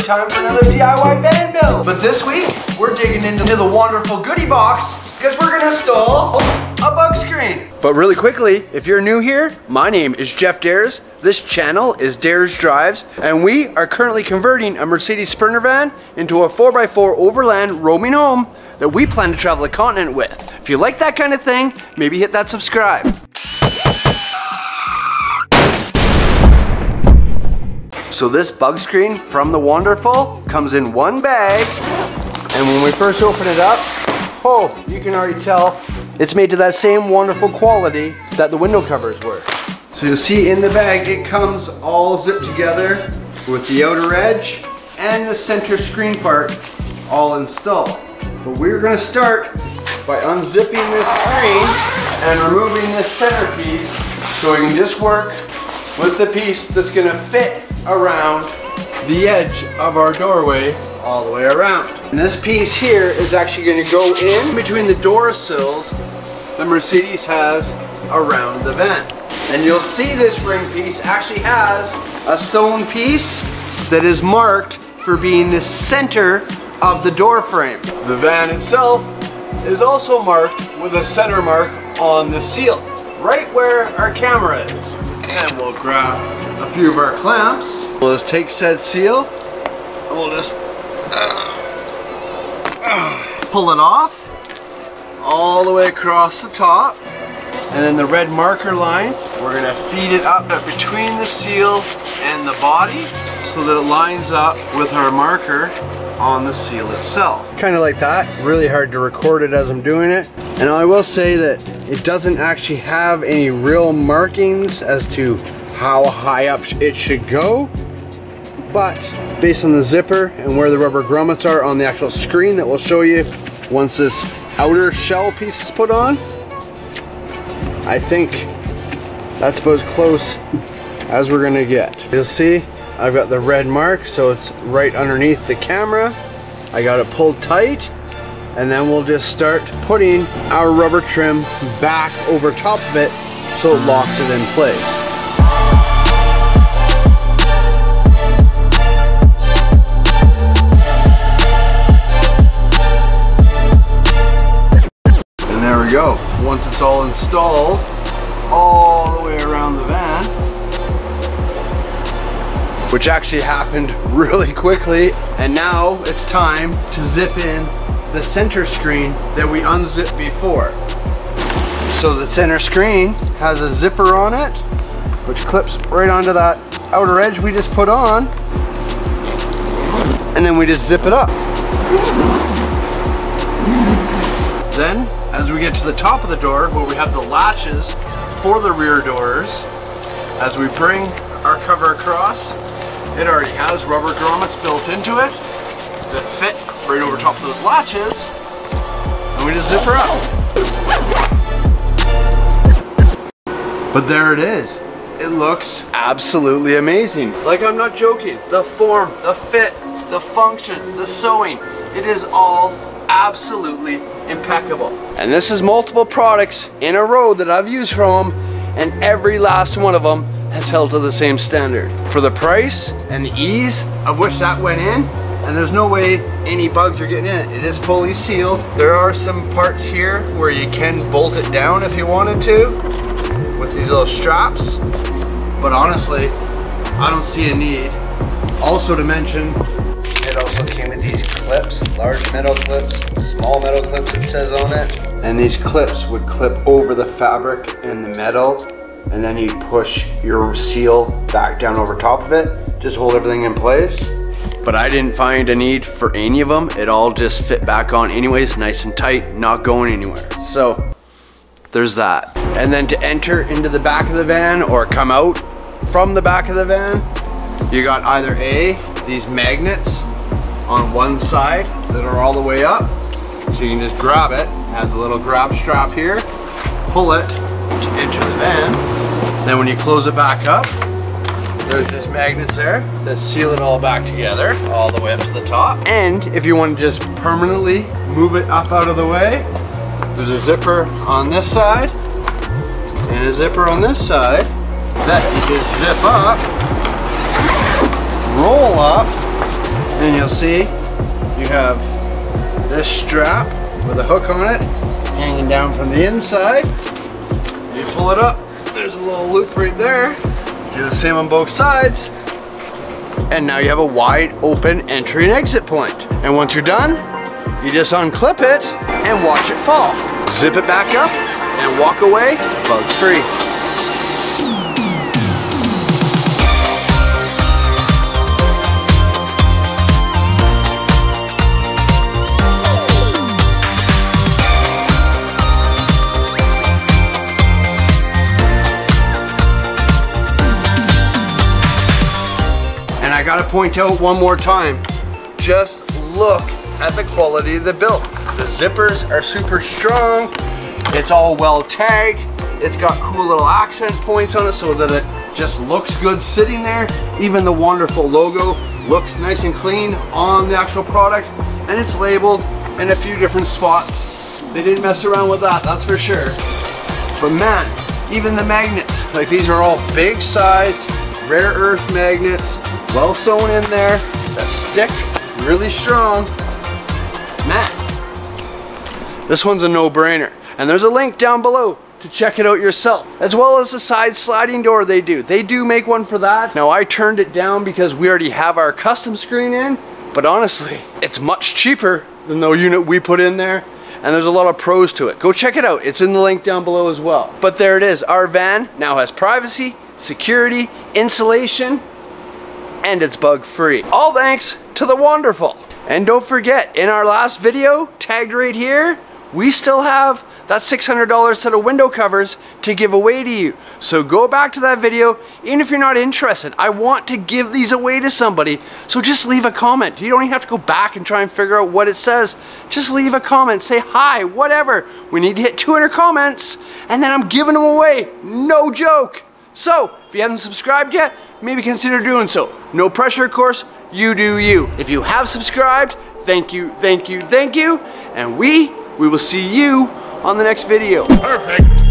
time for another DIY van build. But this week, we're digging into the Wanderful goodie box because we're gonna install a bug screen. But really quickly, if you're new here, my name is Jeff Dares. This channel is Dares Drives, and we are currently converting a Mercedes Sprinter van into a 4x4 overland roaming home that we plan to travel the continent with. If you like that kind of thing, maybe hit that subscribe. So this bug screen from the Wanderful comes in one bag, and when we first open it up, oh, you can already tell it's made to that same wonderful quality that the window covers were. So you'll see in the bag it comes all zipped together with the outer edge and the center screen part all installed. But we're going to start by unzipping this screen and removing this centerpiece so we can just work with the piece that's going to fit around the edge of our doorway all the way around. And this piece here is actually going to go in between the door sills the Mercedes has around the van. And you'll see this ring piece actually has a sewn piece that is marked for being the center of the door frame. The van itself is also marked with a center mark on the seal, right where our camera is. And we'll grab a few of our clamps. We'll just take said seal and we'll just pull it off all the way across the top. And then the red marker line, we're gonna feed it up between the seal and the body so that it lines up with our marker on the seal itself. Kind of like that. Really hard to record it as I'm doing it. And I will say that it doesn't actually have any real markings as to how high up it should go. But based on the zipper and where the rubber grommets are on the actual screen that will show you once this outer shell piece is put on, I think that's about as close as we're gonna get. You'll see I've got the red mark, so it's right underneath the camera. I got it pulled tight, and then we'll just start putting our rubber trim back over top of it so it locks it in place. And there we go. Once it's all installed, all the way around the van, which actually happened really quickly, and now it's time to zip in the center screen that we unzipped before. So the center screen has a zipper on it, which clips right onto that outer edge we just put on, and then we just zip it up. Then, as we get to the top of the door, where we have the latches for the rear doors, as we bring our cover across, it already has rubber grommets built into it that fit right over top of those latches, and we just zip her up. But there it is. It looks absolutely amazing. Like, I'm not joking. The form, the fit, the function, the sewing, it is all absolutely impeccable. And this is multiple products in a row that I've used from them, and every last one of them has held to the same standard. For the price and the ease of which that went in, and there's no way any bugs are getting in it. It is fully sealed. There are some parts here where you can bolt it down if you wanted to with these little straps, but honestly, I don't see a need. Also to mention, it also came with these clips, large metal clips, small metal clips it says on it. And these clips would clip over the fabric and the metal, and then you push your seal back down over top of it, just hold everything in place. But I didn't find a need for any of them. It all just fit back on anyways, nice and tight, not going anywhere. So there's that. And then to enter into the back of the van or come out from the back of the van, you got either A, these magnets on one side that are all the way up, so you can just grab it, has a little grab strap here, pull it to enter the van. Then when you close it back up, there's just magnets there that seal it all back together, all the way up to the top. And if you want to just permanently move it up out of the way, there's a zipper on this side and a zipper on this side that you just zip up, roll up, and then you'll see you have this strap with a hook on it hanging down from the inside. You pull it up, there's a little loop right there. Do the same on both sides. And now you have a wide open entry and exit point. And once you're done, you just unclip it and watch it fall. Zip it back up and walk away bug free. And I gotta point out one more time, just look at the quality of the build. The zippers are super strong. It's all well tagged. It's got cool little accent points on it so that it just looks good sitting there. Even the Wanderful logo looks nice and clean on the actual product, and it's labeled in a few different spots. They didn't mess around with that, that's for sure. But man, even the magnets, like these are all big sized, rare earth magnets, well sewn in there, that stick really strong. Man, this one's a no-brainer. And there's a link down below to check it out yourself, as well as the side sliding door they do. They do make one for that. Now I turned it down because we already have our custom screen in, but honestly, it's much cheaper than the unit we put in there. And there's a lot of pros to it. Go check it out. It's in the link down below as well. But there it is. Our van now has privacy, security, insulation, and it's bug free. All thanks to the Wanderful. And don't forget, in our last video, tagged right here, we still have that $600 set of window covers to give away to you. So go back to that video, even if you're not interested. I want to give these away to somebody, so just leave a comment. You don't even have to go back and try and figure out what it says. Just leave a comment, say hi, whatever. We need to hit 200 comments, and then I'm giving them away. No joke. So, if you haven't subscribed yet, maybe consider doing so. No pressure, of course. You do you. If you have subscribed, thank you, thank you, thank you. And we will see you on the next video. Perfect.